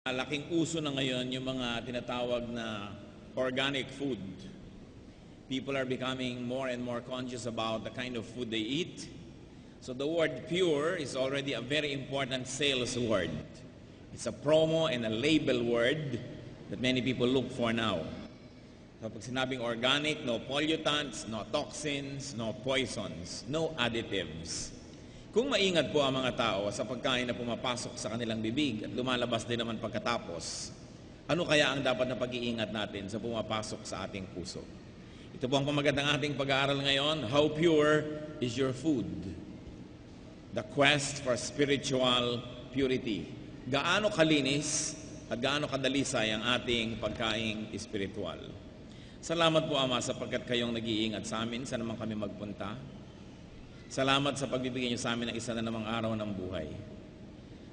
Laking uso na ngayon yung mga tinatawag na organic food. People are becoming more and more conscious about the kind of food they eat. So the word pure is already a very important sales word. It's a promo and a label word that many people look for now. So pag sinabing organic, no pollutants, no toxins, no poisons, no additives. Kung maingat po ang mga tao sa pagkain na pumapasok sa kanilang bibig at lumalabas din naman pagkatapos, ano kaya ang dapat na pag-iingat natin sa pumapasok sa ating puso? Ito po ang pamagat ng ating pag-aaral ngayon, How Pure is Your Food? The Quest for Spiritual Purity. Gaano kalinis at gaano kadalisay ang ating pagkaing espiritual? Salamat po, Ama, sapagkat kayong nag-iingat sa amin, saan naman kami magpunta. Salamat sa pagbibigay niyo sa amin ng isa na namang araw ng buhay.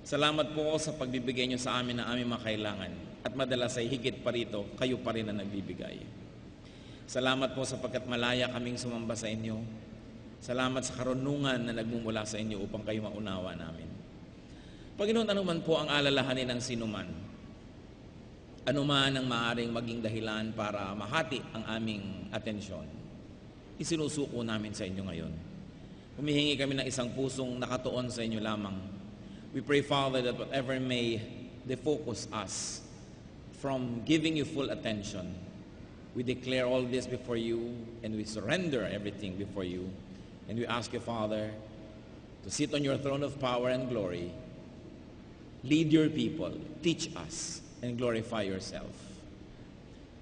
Salamat po sa pagbibigay niyo sa amin ng aming mga kailangan. At madalas ay higit pa rito, kayo pa rin ang nagbibigay. Salamat po sapagkat malaya kaming sumamba sa inyo. Salamat sa karunungan na nagmumula sa inyo upang kayo maunawa namin. Panginoon, anuman po ang alalahanin ng sinuman, anuman ang maaaring maging dahilan para mahati ang aming atensyon, isinusuko namin sa inyo ngayon. Humihingi kami ng isang pusong nakatuon sa inyo lamang. We pray, Father, that whatever may defocus us from giving you full attention, we declare all this before you and we surrender everything before you. And we ask you, Father, to sit on your throne of power and glory, lead your people, teach us, and glorify yourself.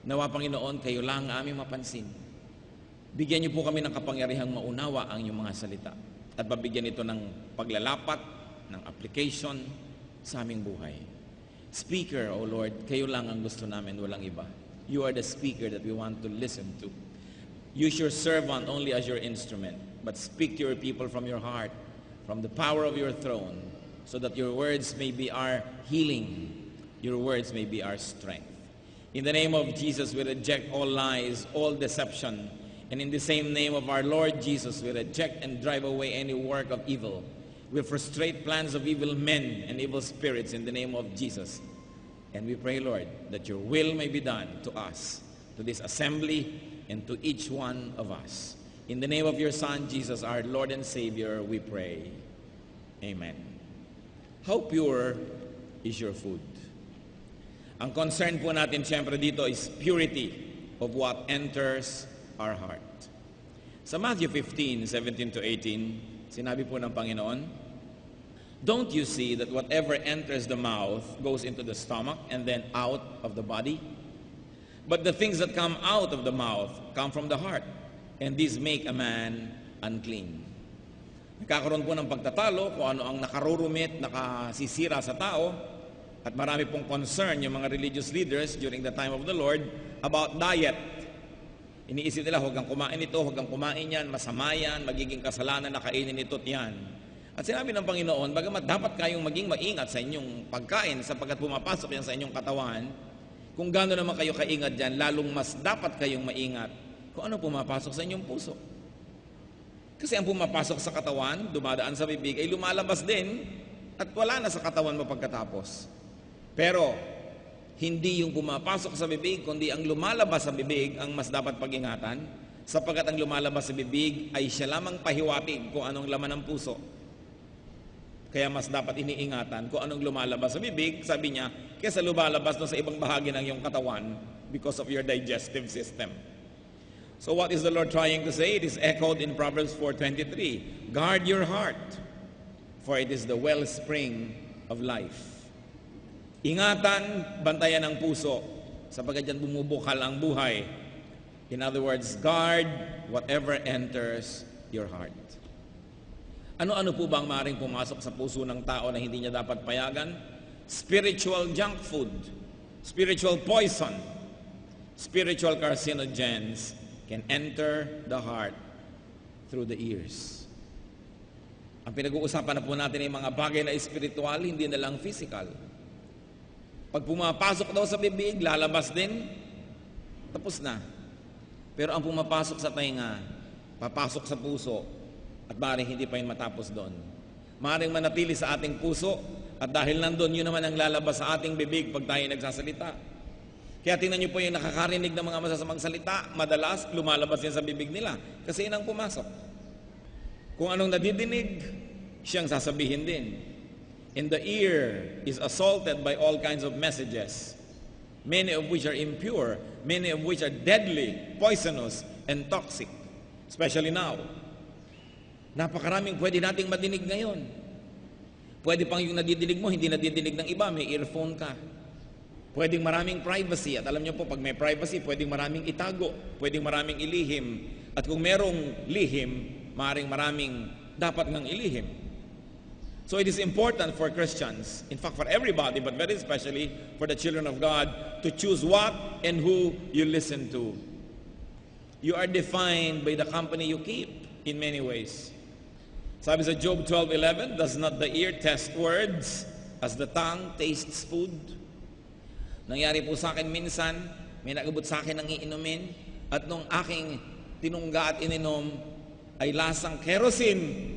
Nawa, Panginoon, kayo lang ang aming mapansin. Bigyan niyo po kami ng kapangyarihang maunawa ang inyong mga salita at mabigyan ito ng paglalapat, ng application sa aming buhay. Speaker, O Lord, kayo lang ang gusto namin, walang iba. You are the speaker that we want to listen to. Use your servant only as your instrument, but speak to your people from your heart, from the power of your throne, so that your words may be our healing, your words may be our strength. In the name of Jesus, we reject all lies, all deception, and in the same name of our Lord Jesus, we reject and drive away any work of evil. We frustrate plans of evil men and evil spirits in the name of Jesus. And we pray, Lord, that your will may be done to us, to this assembly, and to each one of us. In the name of your Son, Jesus, our Lord and Savior, we pray. Amen. How pure is your food? Ang concern po natin siyempre dito is purity of what enters our heart. Sa Matthew 15:17 to 18, sinabi po ng Panginoon, "Don't you see that whatever enters the mouth goes into the stomach and then out of the body? But the things that come out of the mouth come from the heart, and these make a man unclean." Nagkakaroon po ng pagtatalo kung ano ang nakarurumit, nakasisira sa tao, at marami pong concern yung mga religious leaders during the time of the Lord about diet. Iniisip nila, huwag kang kumain ito, huwag kang kumain yan, masama yan, magiging kasalanan na kainin ito at yan. At sinabi ng Panginoon, bagamat dapat kayong maging maingat sa inyong pagkain sapagkat pumapasok yan sa inyong katawan, kung gaano naman kayo kaingat dyan, lalong mas dapat kayong maingat kung ano pumapasok sa inyong puso. Kasi ang pumapasok sa katawan, dumadaan sa bibig, ay lumalabas din at wala na sa katawan mo pagkatapos. Pero, hindi yung pumapasok sa bibig, kundi ang lumalabas sa bibig ang mas dapat pag-ingatan, sapagkat ang lumalabas sa bibig ay siya lamang pahiwatig kung anong laman ng puso. Kaya mas dapat iniingatan kung anong lumalabas sa bibig, sabi niya, kaysa lumalabas sa ibang bahagi ng iyong katawan because of your digestive system. So what is the Lord trying to say? It is echoed in Proverbs 4:23. Guard your heart, for it is the wellspring of life. Ingatan, bantayan ang puso, sapagkat dyan bumubukal ang buhay. In other words, guard whatever enters your heart. Ano-ano po ba ang maaaring pumasok sa puso ng tao na hindi niya dapat payagan? Spiritual junk food, spiritual poison, spiritual carcinogens can enter the heart through the ears. Ang pinag-uusapan na po natin ay mga bagay na espiritual, hindi na lang physical. Pag pumapasok daw sa bibig, lalabas din, tapos na. Pero ang pumapasok sa tainga, papasok sa puso, at maaaring hindi pa yun matapos doon. Maaaring manatili sa ating puso At dahil nandun, yun naman ang lalabas sa ating bibig pag tayo nagsasalita. Kaya tingnan niyo po yung nakakarinig ng mga masasamang salita, madalas lumalabas yan sa bibig nila kasi yun ang pumasok. Kung anong nadidinig, siyang sasabihin din. And the ear is assaulted by all kinds of messages, many of which are impure, many of which are deadly, poisonous, and toxic. Especially now. Napakaraming pwede nating madinig ngayon. Pwede pang yung nadidinig mo, hindi nadidinig ng iba, may earphone ka. Pwedeng maraming privacy. At alam niyo po, pag may privacy, pwedeng maraming itago, pwedeng maraming ilihim. At kung merong lihim, maraming dapat ngang ilihim. So it is important for Christians, in fact for everybody, but very especially for the children of God, to choose what and who you listen to. You are defined by the company you keep in many ways. Sabi sa Job 12:11, does not the ear test words as the tongue tastes food? Nangyari po sa akin minsan, may nagabot sa akin ng iinumin, at nung aking tinungga at ininom ay lasang kerosene.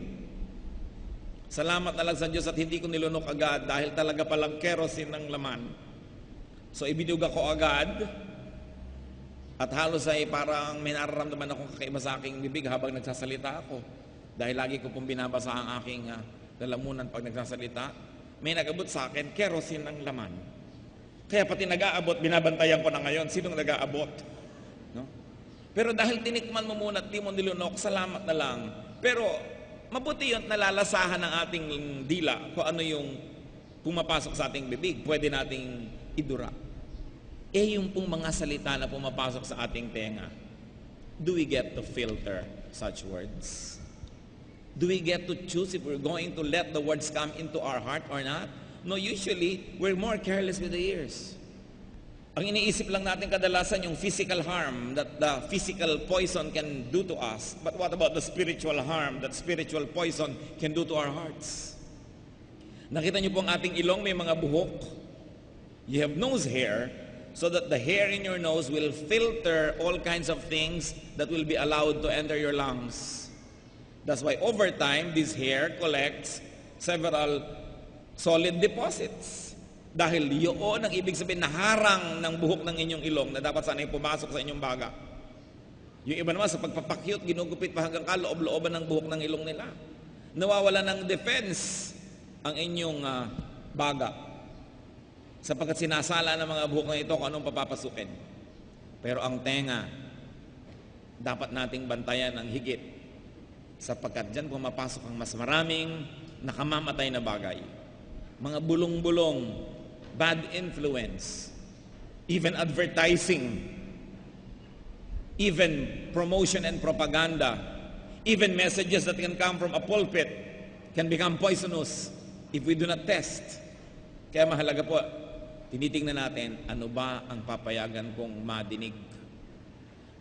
Salamat na lang sa Diyos at hindi ko nilunok agad dahil talaga palang kerosene ng laman. So ibinug ako agad at halos ay parang may nararamdaman akong kakaiba sa aking bibig habang nagsasalita ako. Dahil lagi ko pong binabasa ang aking lalamunan pag nagsasalita. May nag-abot sa akin, kerosene ng laman. Kaya pati nag-aabot, binabantayan ko na ngayon, sinong nag-aabot? No? Pero dahil tinikman mo muna at di mo nilunok, salamat na lang. Pero mabuti yun, nalalasahan ng ating dila kung ano yung pumapasok sa ating bibig. Pwede nating idura. Yung pong mga salita na pumapasok sa ating tenga, do we get to filter such words? Do we get to choose if we're going to let the words come into our heart or not? No, usually, we're more careless with the ears. Ang iniisip lang natin kadalasan yung physical harm that the physical poison can do to us. But what about the spiritual harm that spiritual poison can do to our hearts? Nakita niyo po ang ating ilong, may mga buhok. You have nose hair, so that the hair in your nose will filter all kinds of things that will be allowed to enter your lungs. That's why over time, this hair collects several solid deposits. Dahil yun ang ibig sabihin na harang ng buhok ng inyong ilong na dapat sana'y pumasok sa inyong baga. Yung iba naman sa pagpapakyut, ginugupit pa hanggang kaloob-looban ng buhok ng ilong nila. Nawawala ng defense ang inyong baga. Sapagkat sinasala ng mga buhok na ito kung anong papapasukin. Pero ang tenga, dapat nating bantayan ng higit. Sapagkat dyan pumapasok ang mas maraming nakamamatay na bagay. Mga bulong-bulong, bad influence, even advertising, even promotion and propaganda, even messages that can come from a pulpit can become poisonous if we do not test. Kaya mahalaga po, tinitingnan natin, ano ba ang papayagan kong madinig?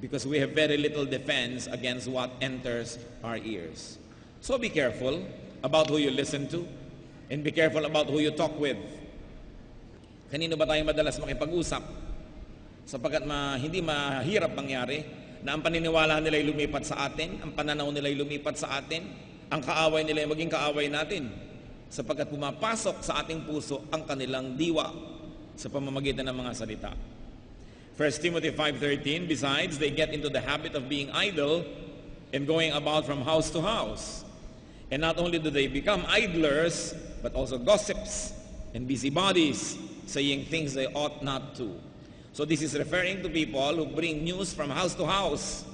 Because we have very little defense against what enters our ears. So be careful about who you listen to, and be careful about who you talk with. Kanino ba tayo madalas makipag-usap? Sapagkat hindi mahirap mangyari na ang paniniwala nila ay lumipat sa atin, ang pananaw nila ay lumipat sa atin, ang kaaway nila ay maging kaaway natin. Sapagkat pumapasok sa ating puso ang kanilang diwa sa pamamagitan ng mga salita. 1 Timothy 5:13, besides, they get into the habit of being idle and going about from house to house. And not only do they become idlers, but also gossips and busybodies, saying things they ought not to. So this is referring to people who bring news from house to house.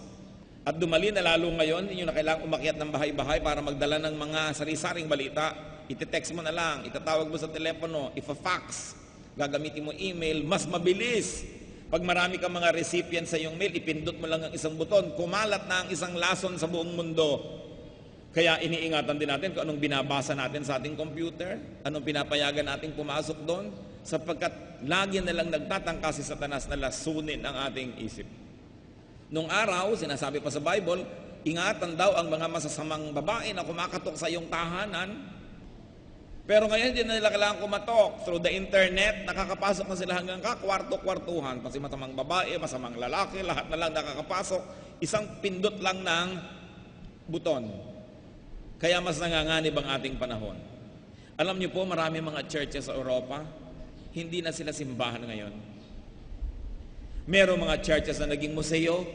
At dumali na lalo ngayon, hindi nyo na kailangang umakyat ng bahay-bahay para magdala ng mga sari-saring balita. Ite-text mo na lang, itatawag mo sa telepono, ifa-fax, gagamitin mo email, mas mabilis. Pag marami kang mga recipient sa iyong mail, ipindot mo lang ang isang buton, kumalat na ang isang lason sa buong mundo. Kaya iniingatan din natin kung anong binabasa natin sa ating computer, anong pinapayagan nating pumasok doon, sapagkat lagi na lang nagtatangka si Satanas na lasunin ang ating isip. Nung araw, sinasabi pa sa Bible, ingatan daw ang mga masasamang babae na kumakatok sa iyong tahanan. Pero ngayon, hindi na nila kailangan kumatok. Through the internet, nakakapasok na sila hanggang kakwarto-kwartuhan. Kasi masamang babae, masamang lalaki, lahat na lang nakakapasok. Isang pindot lang ng buton. Kaya mas nanganganib ang ating panahon. Alam niyo po, marami mga churches sa Europa, hindi na sila simbahan ngayon. Merong mga churches na naging museo,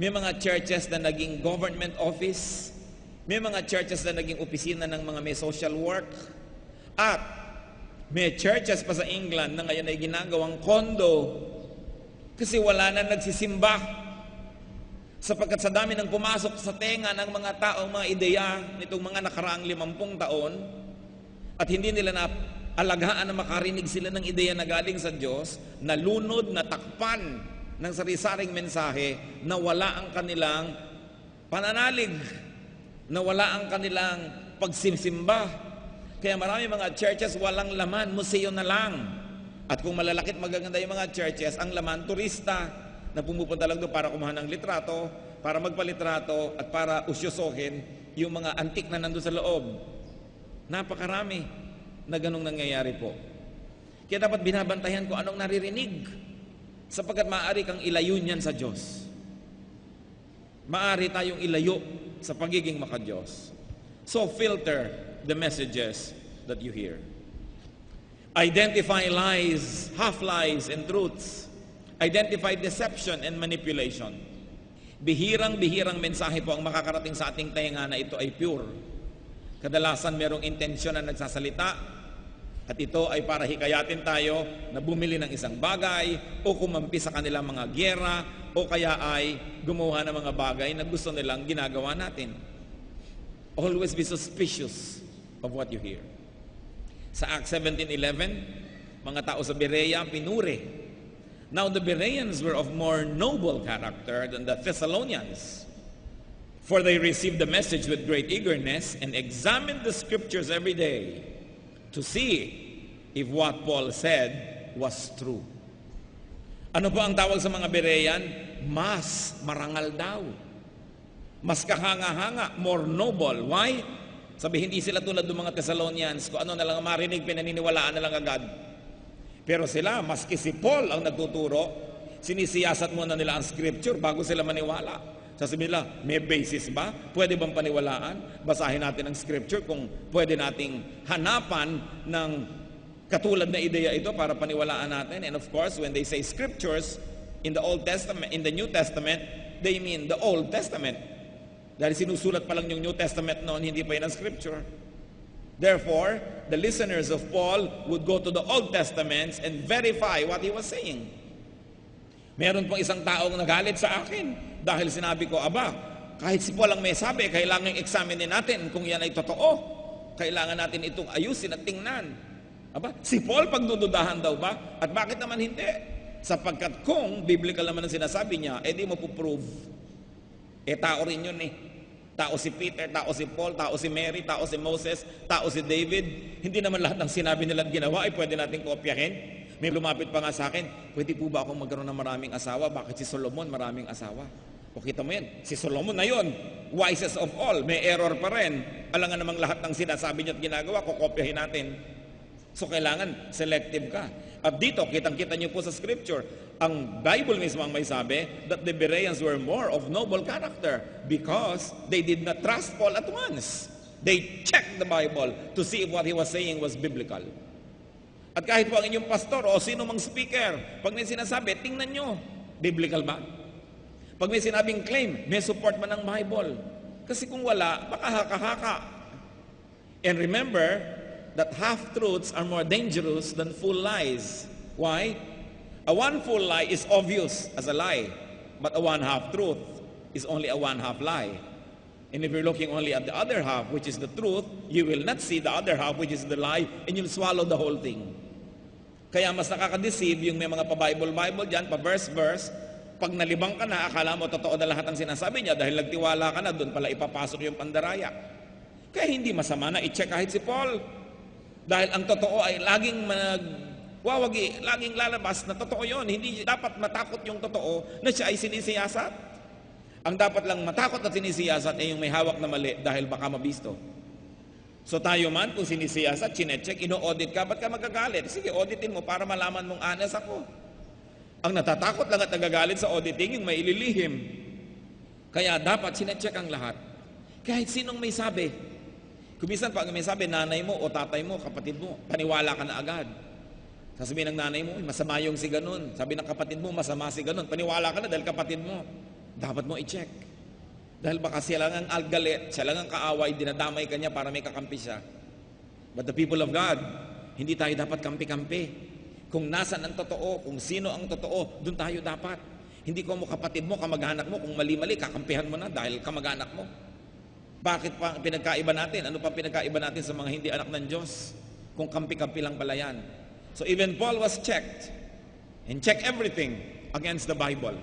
may mga churches na naging government office, may mga churches na naging opisina ng mga may social work, at may churches pa sa England na ngayon ay ginagawang condo kasi wala na nagsisimba. Sapagkat sa dami ng pumasok sa tenga ng mga taong mga ideya nitong mga nakaraang 50 taon at hindi nila na alagaan na makarinig sila ng ideya na galing sa Diyos, nalunod, natakpan ng sari-saring mensahe, na wala ang kanilang pananalig, na wala ang kanilang pagsimsimba. Kaya marami mga churches walang laman, museo na lang. At kung malalakit magaganda yung mga churches, ang laman turista na pumupunta lang doon para kumuha ng litrato, para magpalitrato, at para usyosohin yung mga antik na nandun sa loob. Napakarami na ganong nangyayari po. Kaya dapat binabantayan ko anong naririnig, sapagkat maaari kang ilayo niyan sa Diyos. Maaari tayong ilayo sa pagiging maka-Diyos. So filter the messages that you hear. Identify lies, half-lies, and truths. Identify deception and manipulation. Bihirang-bihirang mensahe po ang makakarating sa ating tenga na ito ay pure. Kadalasan merong intensyon na nagsasalita, at ito ay para hikayatin tayo na bumili ng isang bagay o kumampi sa kanilang mga gyera o kaya ay gumawa ng mga bagay na gusto nilang ginagawa natin. Always be suspicious of what you hear. Sa Acts 17:11, mga tao sa Berea pinuri. Now the Bereans were of more noble character than the Thessalonians, for they received the message with great eagerness and examined the scriptures every day to see if what Paul said was true. Ano po ang tawag sa mga Berean? Mas marangal daw. Mas kahanga-hanga, more noble. Why? Sabi, hindi sila tulad ng mga Thessalonians, kung ano na lang marinig, pinaniniwalaan na lang agad. Pero sila, maski si Paul ang nagtuturo, sinisiyasat muna nila ang scripture bago sila maniwala. Sasabihin nila, may basis ba? Pwede bang paniwalaan? Basahin natin ang scripture kung pwede nating hanapan ng katulad na ideya ito para paniwalaan natin. And of course, when they say scriptures in the Old Testament, in the New Testament, they mean the Old Testament. Dahil sinusulat pa lang yung New Testament noon, hindi pa yun ang scripture. Therefore, the listeners of Paul would go to the Old Testaments and verify what he was saying. Meron pong isang taong nagalit sa akin dahil sinabi ko, kahit si Paul ang may sabi, kailangan examine natin kung yan ay totoo. Kailangan natin itong ayusin at tingnan. Si Paul pagdududahan daw ba? At bakit naman hindi? Sapagkat kung biblical naman ang sinasabi niya, di mo puprove. Tao rin yun eh. Tao si Peter, tao si Paul, tao si Mary, tao si Moses, tao si David. Hindi naman lahat ng sinabi nila at ginawa ay pwede natin kopyahin. May lumapit pa nga sa akin, pwede po ba akong magkaroon ng maraming asawa? Bakit si Solomon maraming asawa? O kita mo yan, si Solomon na yun, wisest of all, may error pa rin. Alangan namang lahat ng sinasabi niya at ginagawa, kukopyahin natin. So kailangan selective ka. At dito, kitang-kita niyo po sa scripture, ang Bible mismo ang may sabi that the Bereans were more of noble character because they did not trust Paul at once. They checked the Bible to see if what he was saying was biblical. At kahit po ang inyong pastor o sino mang speaker, pag may sinasabi, tingnan nyo, biblical ba? Pag may sinabing claim, may support ba ng Bible? Kasi kung wala, baka haka-haka. And remember that half-truths are more dangerous than full lies. Why? A one full lie is obvious as a lie, but a one half-truth is only a one half lie. And if you're looking only at the other half, which is the truth, you will not see the other half, which is the lie, and you'll swallow the whole thing. Kaya mas nakaka-deceive yung may mga pa-Bible dyan, pa-verse-verse. Pag nalibang ka na, akala mo totoo na lahat ang sinasabi niya dahil nagtiwala ka na, doon pala ipapasok yung pandaraya. Kaya hindi masama na i-check kahit si Paul. Dahil ang totoo ay laging wawagi, laging lalabas na totoo yon. Hindi dapat matakot yung totoo na siya ay sinisiyasat. Ang dapat lang matakot at sinisiyasat ay yung may hawak na mali dahil baka mabisto. So tayo man, kung sinisiyasat, chinecheck, ino-audit ka, ba't ka magagalit? Sige, auditin mo para malaman mong honest ako. Ang natatakot lang at nagagalit sa auditing, yung may ililihim. Kaya dapat sinecheck ang lahat. Kahit sinong may sabi. Kumisan pag may sabi, nanay mo o tatay mo, kapatid mo, paniwala ka na agad. Sasabihin ng nanay mo, masama yung si ganun. Sabi ng kapatid mo, masama si ganun. Paniwala ka na dahil kapatid mo. Dapat mo i-check. Dahil baka siya lang ang algalit, siya lang ang kaaway, dinadamay ka niya para may kakampi siya. But the people of God, hindi tayo dapat kampi-kampi. Kung nasan ang totoo, kung sino ang totoo, doon tayo dapat. Hindi ko mo kapatid mo, kamag-anak mo, kung mali-mali, kakampihan mo na dahil kamag-anak mo. Bakit pa pinagkaiba natin? Ano pa pinagkaiba natin sa mga hindi anak ng Diyos? Kung kampi-kampi lang pala yan. So even Paul was checked and check everything against the Bible.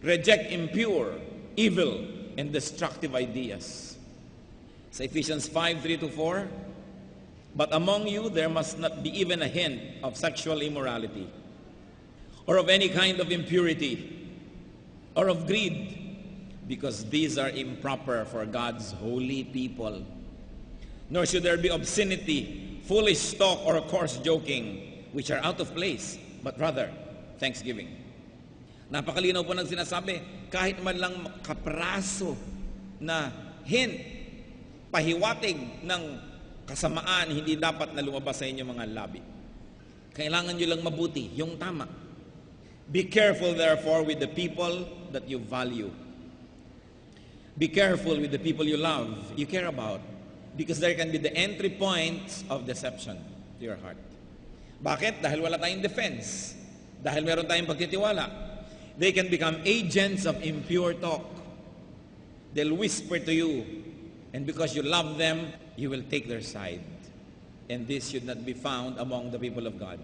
Reject impure, evil, and destructive ideas. Sa Ephesians 5:3-4, but among you there must not be even a hint of sexual immorality, or of any kind of impurity, or of greed, because these are improper for God's holy people. Nor should there be obscenity, foolish talk, or coarse joking, which are out of place, but rather thanksgiving. Napakalinaw po ng sinasabi, kahit man lang kapraso na hint, pahiwatig ng kasamaan, hindi dapat na lumabas sa inyong mga labi. Kailangan nyo lang mabuti, yung tama. Be careful therefore with the people that you value. Be careful with the people you love, you care about, because there can be the entry points of deception to your heart. Bakit? Dahil wala tayong defense. Dahil meron tayong pagtitiwala. They can become agents of impure talk. They'll whisper to you, and because you love them, you will take their side. And this should not be found among the people of God.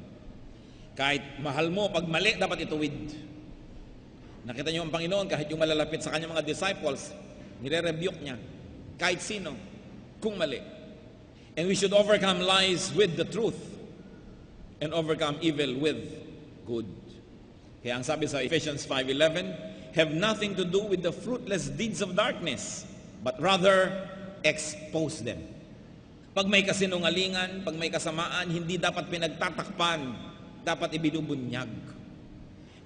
Kahit mahal mo, pag mali, dapat ituwid. Nakita niyo ang Panginoon, kahit yung malalapit sa kanyang mga disciples, nire-rebuke niya. Kahit sino, kung mali. And we should overcome lies with the truth and overcome evil with good. Kaya ang sabi sa Ephesians 5:11, have nothing to do with the fruitless deeds of darkness, but rather expose them. Pag may kasinungalingan, pag may kasamaan, hindi dapat pinagtatakpan, dapat ibinubunyag.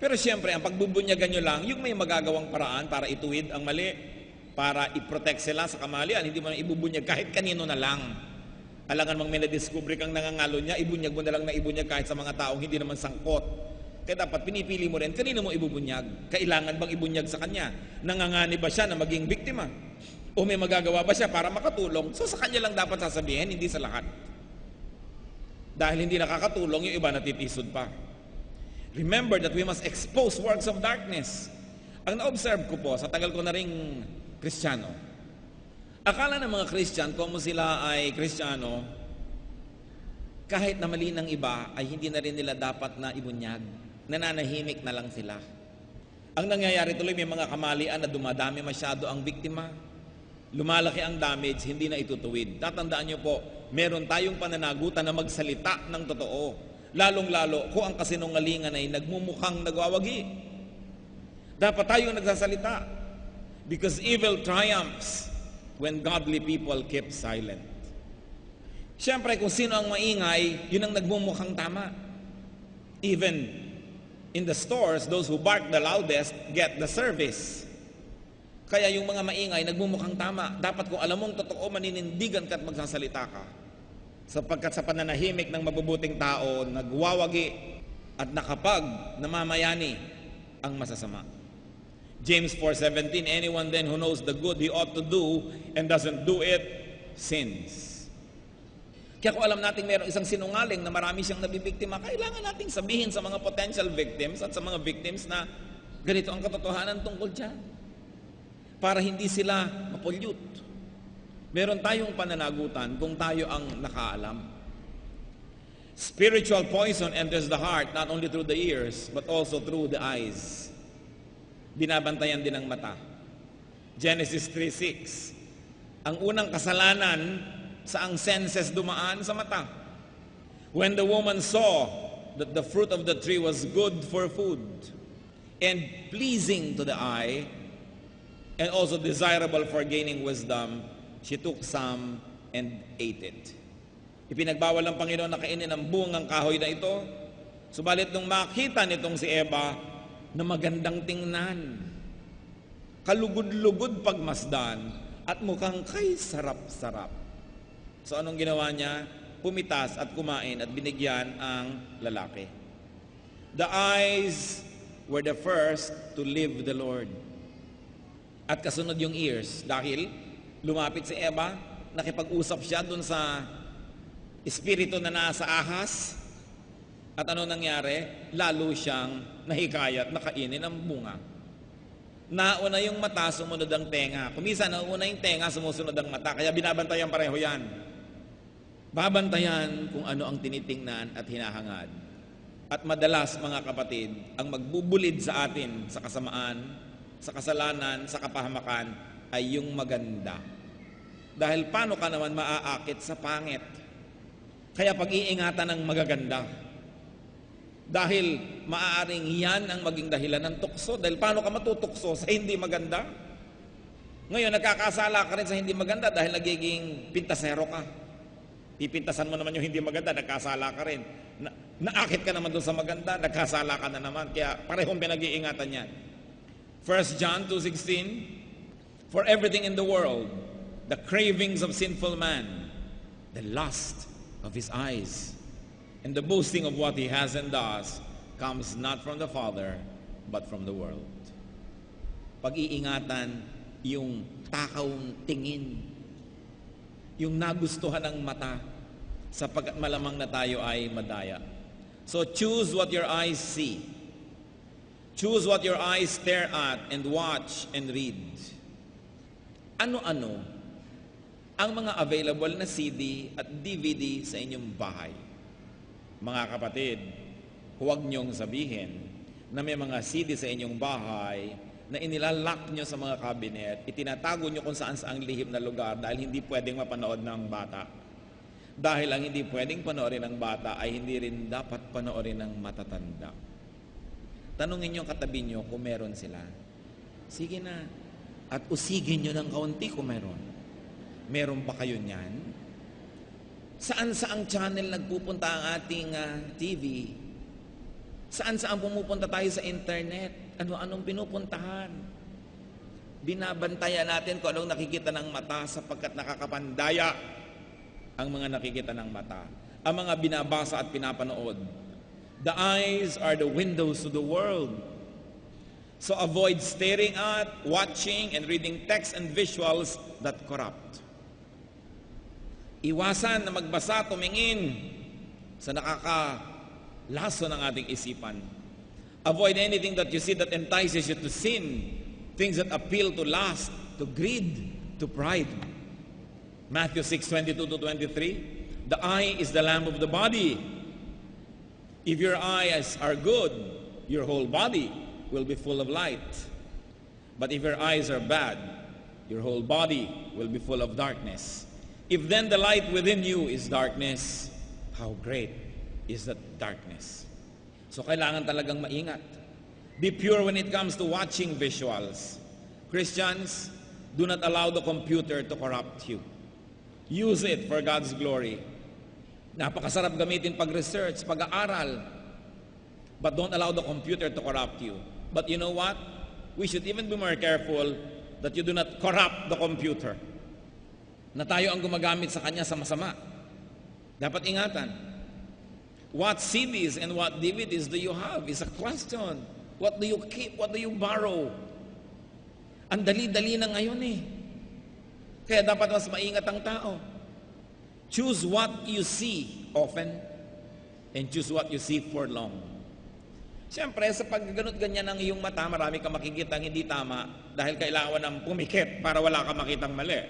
Pero siyempre, ang pagbubunyagan nyo lang, yung may magagawang paraan para ituwid ang mali, para i-protect sila sa kamalian, hindi mo na ibubunyag kahit kanino na lang. Alangan mang may nadiskubre kang nangangalo niya, ibunyag mo na lang na ibunyag kahit sa mga taong hindi naman sangkot. Kaya dapat pinipili mo rin, kanino mo ibubunyag? Kailangan bang ibunyag sa kanya? Nangangani ba siya na maging biktima? O may magagawa ba siya para makatulong? So sa kanya lang dapat sasabihin, hindi sa lahat. Dahil hindi nakakatulong, yung iba natitisod pa. Remember that we must expose works of darkness. Ang na-observe ko po, sa tagal ko na ring Kristiyano, akala ng mga Christian, kung sila ay Kristiyano, kahit na mali ng iba, ay hindi na rin nila dapat na ibunyag. Nananahimik na lang sila. Ang nangyayari tuloy, may mga kamalian na dumadami masyado ang biktima. Lumalaki ang damage, hindi na itutuwid. Tatandaan niyo po, meron tayong pananagutan na magsalita ng totoo. Lalong-lalo kung ang kasinungalingan ay nagmumukhang nagwawagi. Dapat tayong nagsasalita. Because evil triumphs when godly people keep silent. Siyempre, kung sino ang maingay, yun ang nagmumukhang tama. Even in the stores, those who bark the loudest get the service. Kaya yung mga maingay, nagmumukhang tama. Dapat kung alam mong totoo, maninindigan ka at magsasalita ka. Sapagkat sa pananahimik ng mabubuting tao, nagwawagi at nakapag namamayani ang masasama. James 4:17, anyone then who knows the good he ought to do and doesn't do it, sins. Kaya kung alam natin mayroong isang sinungaling na marami siyang nabibiktima, kailangan nating sabihin sa mga potential victims at sa mga victims na ganito ang katotohanan tungkol dyan. Para hindi sila mapollute. Meron tayong pananagutan kung tayo ang nakaalam. Spiritual poison enters the heart not only through the ears but also through the eyes. Binabantayan din ang mata. Genesis 3:6. Ang unang kasalanan sa ang senses dumaan sa mata. When the woman saw that the fruit of the tree was good for food and pleasing to the eye and also desirable for gaining wisdom, she took some and ate it. Ipinagbawal ng Panginoon na kainin ang bungang kahoy na ito. Subalit nung makita nitong si Eva na magandang tingnan, kalugod-lugod pagmasdan, at mukhang kay sarap-sarap. So anong ginawa niya? Pumitas at kumain at binigyan ang lalaki. The eyes were the first to leave the Lord. At kasunod yung ears dahil lumapit si Eva, nakipag-usap siya dun sa espiritu na nasa ahas. At ano nangyari? Lalo siyang nahikayat na kainin ang bunga. Nauna yung mata, sumunod ang tenga. Kumisa, nauna yung tenga, sumusunod ang mata. Kaya binabantayan pareho yan. Babantayan kung ano ang tinitingnan at hinahangad. At madalas, mga kapatid, ang magbubulid sa atin sa kasamaan, sa kasalanan, sa kapahamakan, ay yung maganda. Dahil paano ka naman maaakit sa pangit? Kaya pag-iingatan ng magaganda. Dahil maaaring yan ang maging dahilan ng tukso. Dahil paano ka matutukso sa hindi maganda? Ngayon, nagkakasala ka rin sa hindi maganda dahil nagiging pintasero ka. Pipintasan mo naman yung hindi maganda, nagkasala ka rin. Naakit ka naman doon sa maganda, nagkasala ka na naman. Kaya parehong pinag-iingatan yan. 1 John 2:16, for everything in the world, the cravings of sinful man, the lust of his eyes, and the boasting of what he has and does, comes not from the Father, but from the world. Pag-iingatan yung takawang tingin, yung nagustuhan ng mata, sapagkat malamang na tayo ay madaya. So choose what your eyes see. Choose what your eyes stare at and watch and read. Ano-ano ang mga available na CD at DVD sa inyong bahay? Mga kapatid, huwag niyong sabihin na may mga CD sa inyong bahay na inilalak nyo sa mga cabinet, itinatago nyo kung saan-saang lihim na lugar dahil hindi pwedeng mapanood ng bata. Dahil ang hindi pwedeng panoorin ng bata ay hindi rin dapat panoorin ng matatanda. Tanungin nyo katabi nyo kung meron sila. Sige na. At usigin nyo ng kaunti kung meron. Meron ba kayo niyan? Saan-saang channel nagpupunta ang ating TV? Saan-saan pumupunta tayo sa internet? Ano-anong pinupuntahan? Binabantayan natin kung anong nakikita ng mata sapagkat nakakapandaya ang mga nakikita ng mata. Ang mga binabasa at pinapanood. The eyes are the windows to the world. So avoid staring at, watching, and reading text and visuals that corrupt. Iwasan na magbasa, tumingin sa nakakalaso ng ating isipan. Avoid anything that you see that entices you to sin. Things that appeal to lust, to greed, to pride. Matthew 6:22-23. The eye is the lamp of the body. If your eyes are good, your whole body will be full of light. But if your eyes are bad, your whole body will be full of darkness. If then the light within you is darkness, how great is that darkness? So kailangan talagang maingat. Be pure when it comes to watching visuals. Christians, do not allow the computer to corrupt you. Use it for God's glory. Napakasarap gamitin pag-research, pag-aaral. But don't allow the computer to corrupt you. But you know what? We should even be more careful that you do not corrupt the computer. Na tayo ang gumagamit sa kanya sa masama. Dapat ingatan. What CDs and what DVDs do you have is a question. What do you keep? What do you borrow? Ang dali-dali na ngayon eh. Kaya dapat mas maingat ang tao. Choose what you see often and choose what you see for long. Siyempre, sa pagganot ganyan ng iyong mata, marami kang makikita hindi tama dahil kailangan ng pumikit para wala kang makitang mali.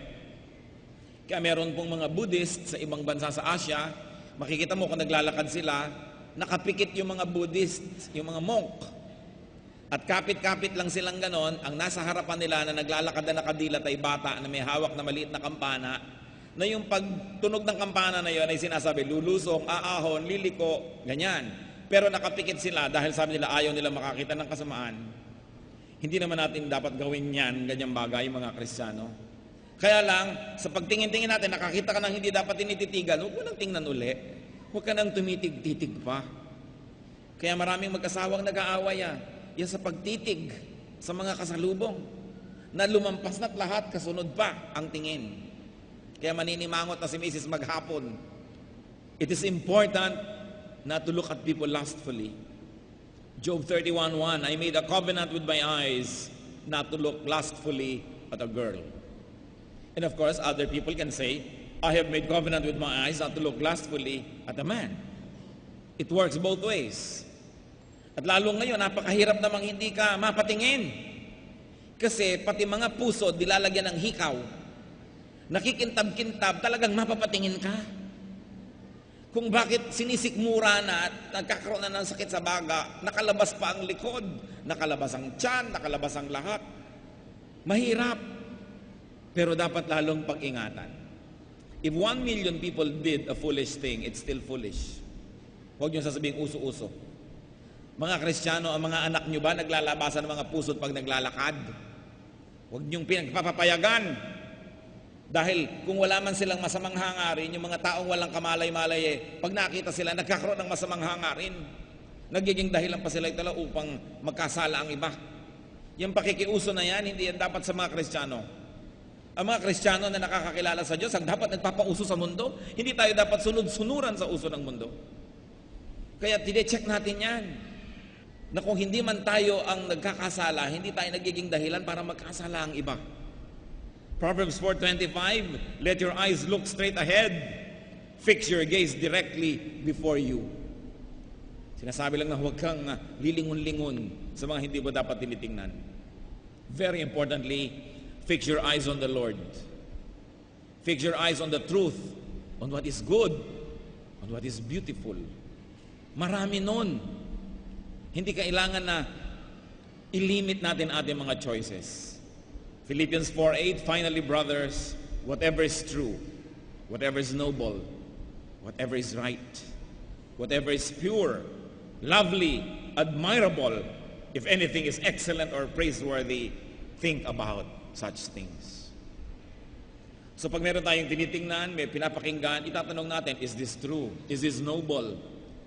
Kaya meron pong mga Buddhist sa ibang bansa sa Asia, makikita mo kung naglalakad sila, nakapikit yung mga Buddhist, yung mga monk. At kapit-kapit lang silang ganon, ang nasa harapan nila na naglalakad na nakadilat ay bata na may hawak na maliit na kampana, na yung pagtunog ng kampana na yun ay sinasabi, lulusong, aahon, liliko, ganyan. Pero nakapikit sila dahil sabi nila ayaw nila makakita ng kasamaan. Hindi naman natin dapat gawin yan, ganyang bagay, mga Kristiyano. Kaya lang, sa pagtingin-tingin natin, nakakita ka ng hindi dapat tinititigan, huwag mo nang tingnan uli. Huwag ka nang tumitig-titig pa. Kaya maraming mag-asawang nag-aaway yan. Yan sa pagtitig sa mga kasalubong. Na lumampas na't lahat, kasunod pa ang tingin. Kaya maninimangot na si Mrs. maghapon. It is important not to look at people lustfully. Job 31:1, I made a covenant with my eyes not to look lustfully at a girl. And of course, other people can say, I have made covenant with my eyes not to look lustfully at a man. It works both ways. At lalo ngayon, napakahirap namang hindi ka mapatingin. Kasi pati mga puso, dilalagyan ng hikaw. Nakikintab-kintab, talagang mapapatingin ka. Kung bakit sinisikmura na at nagkakaroon na ng sakit sa baga, nakalabas pa ang likod, nakalabas ang tiyan, nakalabas ang lahat. Mahirap. Pero dapat lalong pag-ingatan. If 1 million people did a foolish thing, it's still foolish. Huwag niyo sasabihin uso-uso. Mga Kristiyano, ang mga anak niyo ba naglalabasan ng mga puso pag naglalakad? Huwag niyong pinagpapapayagan. Dahil kung wala man silang masamang hangarin, yung mga taong walang kamalay-malay, pag nakita sila, nagkakaroon ng masamang hangarin. Nagiging dahilan pa sila itala upang magkasala ang iba. Yung pakikiuso na yan, hindi yan dapat sa mga Kristiyano. Ang mga Kristiyano na nakakakilala sa Diyos, ang dapat nagpapauso sa mundo, hindi tayo dapat sunod-sunuran sa uso ng mundo. Kaya tine-check natin yan. Na kung hindi man tayo ang nagkakasala, hindi tayo nagiging dahilan para magkasala ang iba. Proverbs 4:25, let your eyes look straight ahead. Fix your gaze directly before you. Sinasabi lang na huwag kang lilingon-lingon sa mga hindi mo dapat tinitingnan. Very importantly, fix your eyes on the Lord. Fix your eyes on the truth, on what is good, on what is beautiful. Marami nun. Hindi kailangan na ilimit natin ating mga choices. Philippians 4:8, finally, brothers, whatever is true, whatever is noble, whatever is right, whatever is pure, lovely, admirable, if anything is excellent or praiseworthy, think about such things. So pag meron tayong tinitingnan, may pinapakinggan, itatanong natin, is this true? Is this noble?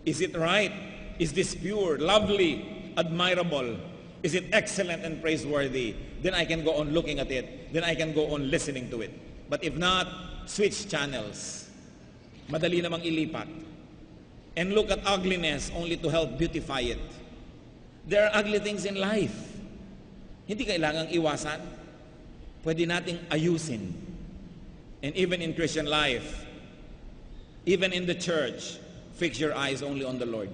Is it right? Is this pure, lovely, admirable? Is it excellent and praiseworthy? Then I can go on looking at it. Then I can go on listening to it. But if not, switch channels. Madali namang ilipat. And look at ugliness only to help beautify it. There are ugly things in life. Hindi kailangang iwasan. Pwede nating ayusin. And even in Christian life, even in the church, fix your eyes only on the Lord.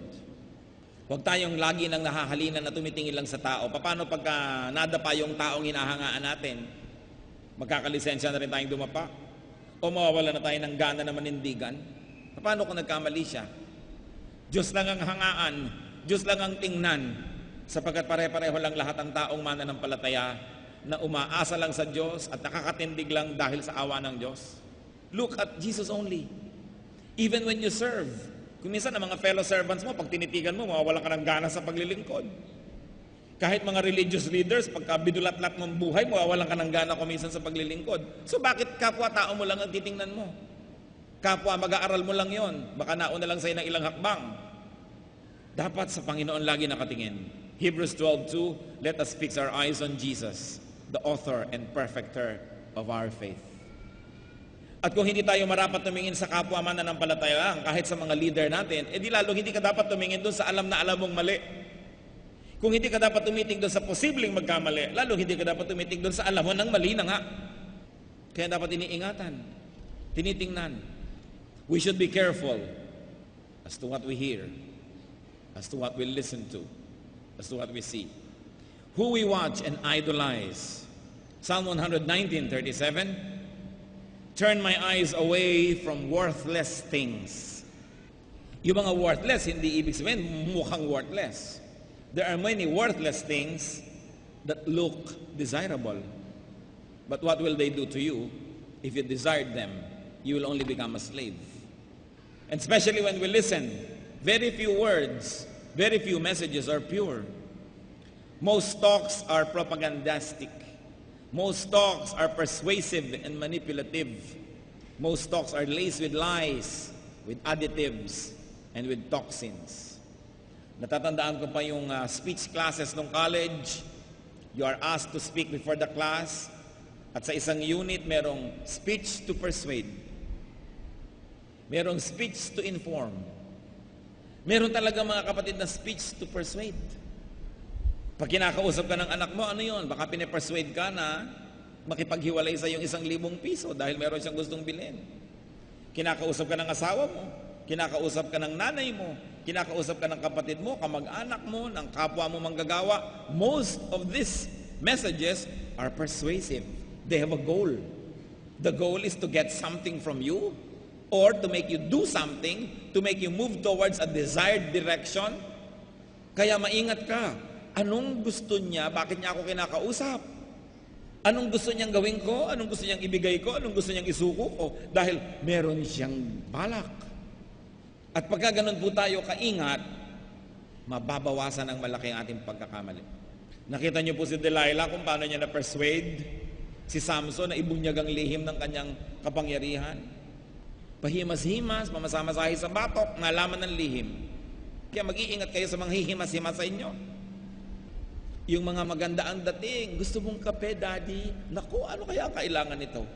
Huwag tayong lagi nang nahahalinan na tumitingin lang sa tao. Paano pagka nadapa yung taong hinahangaan natin? Magkakalisensya na rin tayong dumapa? O mawawala na tayo ng gana na manindigan? Paano kung nagkamali siya? Diyos lang ang hangaan, Diyos lang ang tingnan, sapagkat pare-pareho lang lahat ang taong mananampalataya na umaasa lang sa Diyos at nakakatindig lang dahil sa awa ng Diyos. Look at Jesus only. Even when you serve, kung minsan ang mga fellow servants mo, pag tinitigan mo, mawawala ka ng gana sa paglilingkod. Kahit mga religious leaders, pagka bidulat-lat mong buhay, mawawalan ka ng gana kung minsan sa paglilingkod. So bakit kapwa-tao mo lang ang titingnan mo? Kapwa, mag-aaral mo lang yon. Baka nauna lang sa'yo ng ilang hakbang. Dapat sa Panginoon lagi nakatingin. Hebrews 12:2, let us fix our eyes on Jesus, the author and perfecter of our faith. At kung hindi tayo marapat tumingin sa kapwa mananampalataya, kahit sa mga leader natin, di lalo hindi ka dapat tumingin doon sa alam na alam mong mali. Kung hindi ka dapat tumiting doon sa posibleng magkamali, lalo hindi ka dapat tumiting doon sa alam mo ng mali na nga. Kaya dapat iniingatan, tinitingnan. We should be careful as to what we hear, as to what we listen to, as to what we see. Who we watch and idolize. Psalm 119:37, turn my eyes away from worthless things. Yung mga worthless, hindi ibig sabihin mukhang worthless. There are many worthless things that look desirable. But what will they do to you? If you desired them, you will only become a slave. And especially when we listen, very few words, very few messages are pure. Most talks are propagandistic. Most talks are persuasive and manipulative. Most talks are laced with lies, with additives, and with toxins. Natatandaan ko pa yung speech classes nung college. You are asked to speak before the class. At sa isang unit, merong speech to persuade. Merong speech to inform. Meron talaga mga kapatid na speech to persuade. Pag kinakausap ka ng anak mo, ano yun? Baka pinipersuade ka na makipaghiwalay sa yung 1,000 piso dahil meron siyang gustong bilhin. Kinakausap ka ng asawa mo, kinakausap ka ng nanay mo, kinakausap ka ng kapatid mo, kamag-anak mo, ng kapwa mo manggagawa. Most of these messages are persuasive. They have a goal. The goal is to get something from you or to make you do something, to make you move towards a desired direction. Kaya maingat ka. Anong gusto niya? Bakit niya ako kinakausap? Anong gusto niyang gawin ko? Anong gusto niyang ibigay ko? Anong gusto niyang isuko ko? Dahil meron siyang balak. At pagka ganun po tayo kaingat, mababawasan ng malaki ang ating pagkakamali. Nakita niyo po si Delilah kung paano niya na-persuade si Samson na ibunyag ang lihim ng kanyang kapangyarihan. Pahimas-himas, mamasamasahe sa batok, nalaman ng lihim. Kaya mag-iingat kayo sa mga hihimas-himas sa inyo. Yung mga maganda ang dating, gusto mong kape, daddy? Naku, ano kaya ang kailangan nito?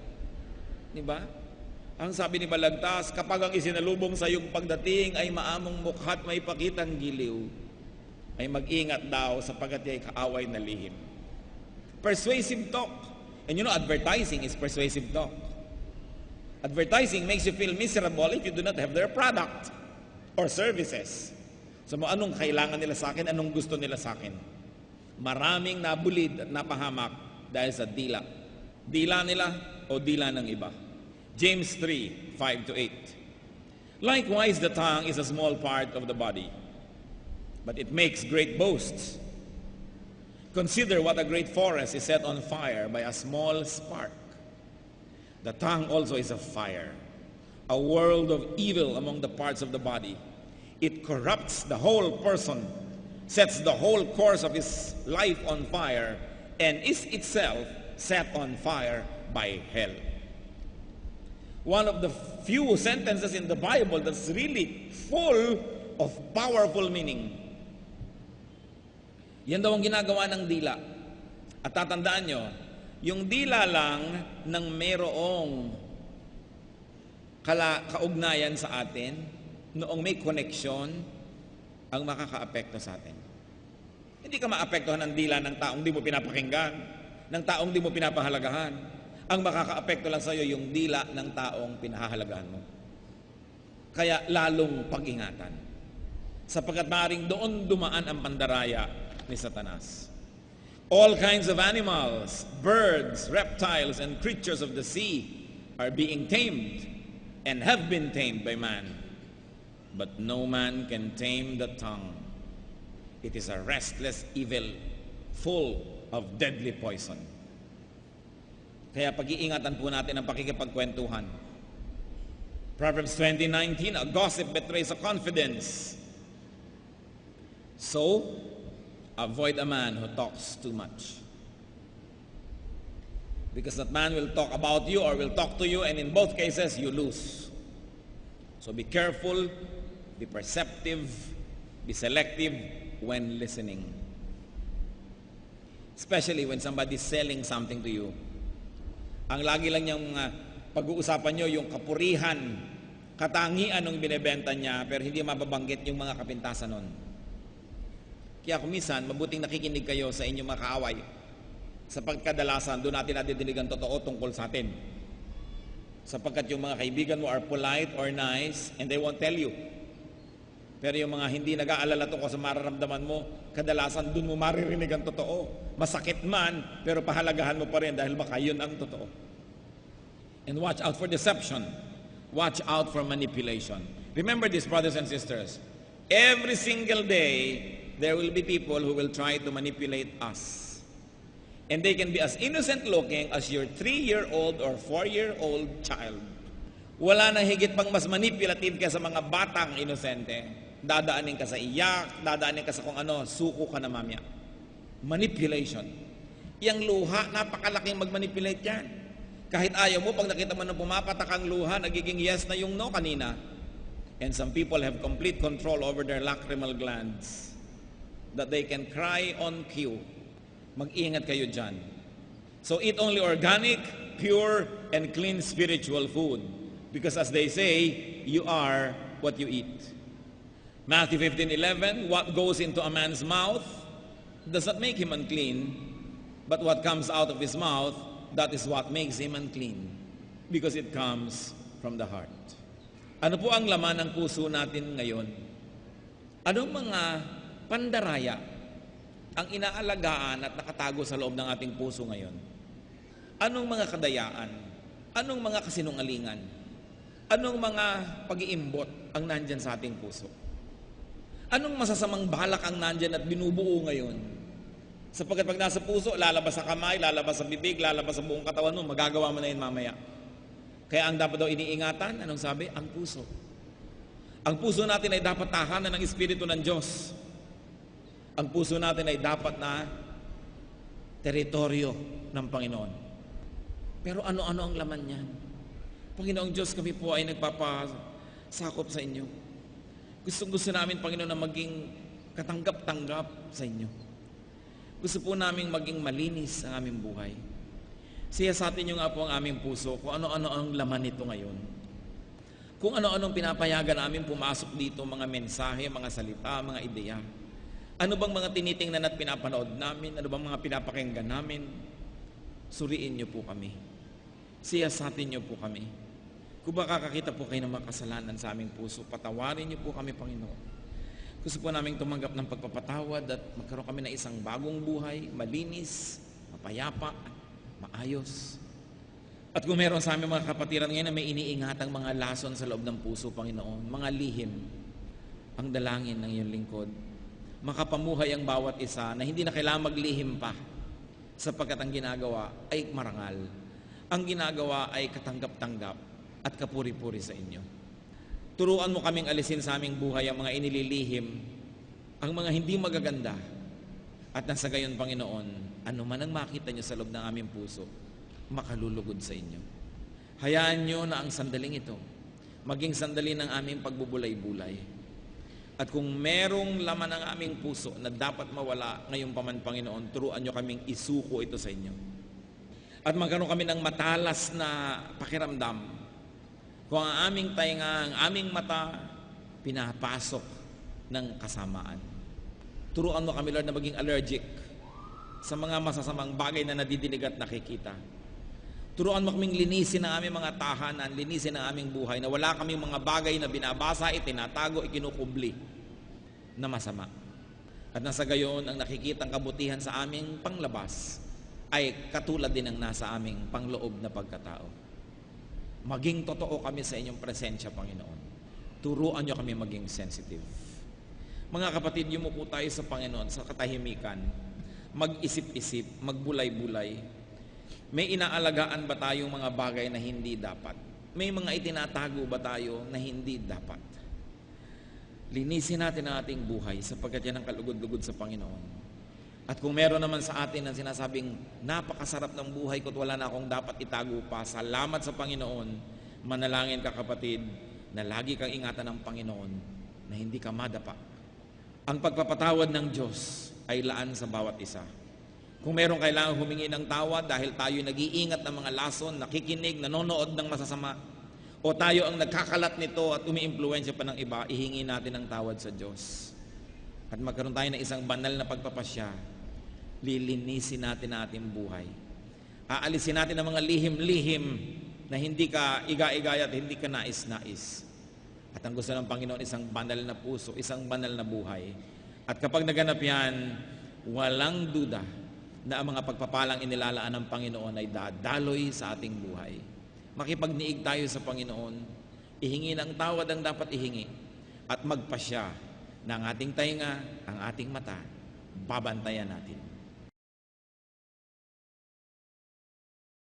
Diba? Ang sabi ni Balagtas, kapag ang isinalubong sa iyong pagdating ay maamong mukha at may pakitang giliw, ay mag-ingat daw sapagkat ay kaaway na lihim. Persuasive talk. And you know, advertising is persuasive talk. Advertising makes you feel miserable if you do not have their product or services. So, anong kailangan nila sa akin? Anong gusto nila sa akin? Maraming nabulid at napahamak dahil sa dila. Dila nila o dila ng iba. James 3:5-8. Likewise, the tongue is a small part of the body, but it makes great boasts. Consider what a great forest is set on fire by a small spark. The tongue also is a fire, a world of evil among the parts of the body. It corrupts the whole person, sets the whole course of his life on fire, and is itself set on fire by hell. One of the few sentences in the Bible that's really full of powerful meaning. Yan daw ang ginagawa ng dila. At tatandaan nyo, yung dila lang ng mayroong kaugnayan sa atin, noong may connection, ang makakaapekto sa atin. Hindi ka maapektuhan ng dila ng taong di mo pinapakinggan, ng taong di mo pinapahalagahan. Ang makakaapekto lang sa iyo yung dila ng taong pinahahalagahan mo. Kaya lalong pag-ingatan. Sapagkat maaaring doon dumaan ang pandaraya ni Satanas. All kinds of animals, birds, reptiles, and creatures of the sea are being tamed and have been tamed by man. But no man can tame the tongue. It is a restless evil full of deadly poison. Kaya pag-iingatan po natin ang pakikipagkwentuhan. Proverbs 20:19, a gossip betrays a confidence. So, avoid a man who talks too much. Because that man will talk about you or will talk to you, and in both cases, you lose. So be careful, be perceptive, be selective when listening. Especially when somebody's selling something to you. Ang lagi lang niyang pag-uusapan nyo, yung kapurihan, katangian ng binibenta niya, pero hindi mababanggit yung mga kapintasan nun. Kaya kumisan, mabuting nakikinig kayo sa inyong mga kaaway. Sapagkat kadalasan, doon natin nadidinig ang totoo tungkol sa atin. Sapagkat yung mga kaibigan mo are polite or nice and they won't tell you. Pero yung mga hindi nag-aalala tungkol sa mararamdaman mo, kadalasan doon mo maririnig ang totoo. Masakit man, pero pahalagahan mo pa rin dahil baka yun ang totoo. And watch out for deception. Watch out for manipulation. Remember this, brothers and sisters. Every single day, there will be people who will try to manipulate us. And they can be as innocent looking as your 3-year-old or 4-year-old child. Wala na higit pang mas manipulative ka sa mga batang inosente. Dadaanin ka sa iyak, dadaanin ka sa kung ano, suko ka na mamaya. Manipulation. Yang luha, napakalaking magmanipulate yan. Kahit ayaw mo, pag nakita mo na pumapatak ang luha, nagiging yes na yung no kanina. And some people have complete control over their lacrimal glands that they can cry on cue. Mag-ingat kayo dyan. So eat only organic, pure, and clean spiritual food. Because as they say, you are what you eat. Matthew 15:11, what goes into a man's mouth does not make him unclean, but what comes out of his mouth, that is what makes him unclean. Because it comes from the heart. Ano po ang laman ng puso natin ngayon? Anong mga pandaraya ang inaalagaan at nakatago sa loob ng ating puso ngayon? Anong mga kadayaan? Anong mga kasinungalingan? Anong mga pag-iimbot ang nandyan sa ating puso? Anong masasamang balak ang nandyan at binubuo ngayon? Sapagkat pag nasa puso, lalabas sa kamay, lalabas sa bibig, lalabas sa buong katawan mo, magagawa mo na yun mamaya. Kaya ang dapat daw iniingatan, anong sabi? Ang puso. Ang puso natin ay dapat tahanan ng Espiritu ng Diyos. Ang puso natin ay dapat na teritoryo ng Panginoon. Pero ano-ano ang laman niyan? Panginoong Diyos, kami po ay nagpapasakop sa inyo. Gusto namin, Panginoon, na maging katanggap-tanggap sa inyo. Gusto po namin maging malinis ang aming buhay. Siya sa atin nga po ang aming puso kung ano-ano ang laman nito ngayon. Kung ano-anong pinapayagan namin pumasok dito, mga mensahe, mga salita, mga ideya. Ano bang mga tinitingnan at pinapanood namin? Ano bang mga pinapakinggan namin? Suriin niyo po kami. Siyasatin niyo po kami. Kung makakakita po kayo ng mga kasalanan sa aming puso, patawarin niyo po kami, Panginoon. Gusto po namin tumanggap ng pagpapatawad at magkaroon kami ng isang bagong buhay, malinis, mapayapa, maayos. At kung meron sa aming mga kapatiran ngayon na may iniingatang mga lason sa loob ng puso, Panginoon, mga lihim, ang dalangin ng iyong lingkod, makapamuhay ang bawat isa na hindi na kailangan maglihim pa sapagkat ang ginagawa ay marangal. Ang ginagawa ay katanggap-tanggap at kapuri-puri sa inyo. Turuan mo kaming alisin sa aming buhay ang mga inililihim, ang mga hindi magaganda, at nasa gayon, Panginoon, ano man ang makita nyo sa loob ng aming puso, makalulugod sa inyo. Hayaan nyo na ang sandaling ito, maging sandali ng aming pagbubulay-bulay. At kung merong laman ng aming puso na dapat mawala ngayong paman, Panginoon, turuan nyo kaming isuko ito sa inyo. At magkaroon kami ng matalas na pakiramdam kung ang aming tainga, ang aming mata, pinapasok ng kasamaan. Turuan mo kami, Lord, na maging allergic sa mga masasamang bagay na nadidinig at nakikita. Turuan mo kaming linisin ang aming mga tahanan, linisin ang aming buhay, na wala kaming mga bagay na binabasa, itinatago, ikinukubli na masama. At nasa gayon, ang nakikitang kabutihan sa aming panglabas ay katulad din ng nasa aming pangloob na pagkatao. Maging totoo kami sa inyong presensya, Panginoon. Turuan niyo kami maging sensitive. Mga kapatid, yumuko tayo sa Panginoon sa katahimikan, mag-isip-isip, magbulay-bulay. May inaalagaan ba tayong mga bagay na hindi dapat? May mga itinatago ba tayo na hindi dapat? Linisin natin ang ating buhay sapagkat yan ang kalugod-lugod sa Panginoon. At kung meron naman sa atin ang sinasabing napakasarap ng buhay ko at wala na akong dapat itago pa, salamat sa Panginoon. Manalangin ka, kapatid, na lagi kang ingatan ng Panginoon na hindi ka madapa. Ang pagpapatawad ng Diyos ay laan sa bawat isa. Kung meron kailangan humingi ng tawad dahil tayo nag-iingat ng mga lason, nakikinig, nanonood ng masasama, o tayo ang nagkakalat nito at umiimpluwensya pa ng iba, ihingi natin ang tawad sa Diyos. At magkaroon tayo ng isang banal na pagpapasya. Lilinisin natin ang ating buhay. Aalisin natin ang mga lihim-lihim na hindi ka iga-igaya at hindi ka nais-nais. At ang gusto ng Panginoon, isang banal na puso, isang banal na buhay. At kapag naganap yan, walang duda na ang mga pagpapalang inilalaan ng Panginoon ay dadaloy sa ating buhay. Makipagniig tayo sa Panginoon, ihingi ng tawad ang dapat ihingi, at magpasya na ang ating tainga, ang ating mata, babantayan natin.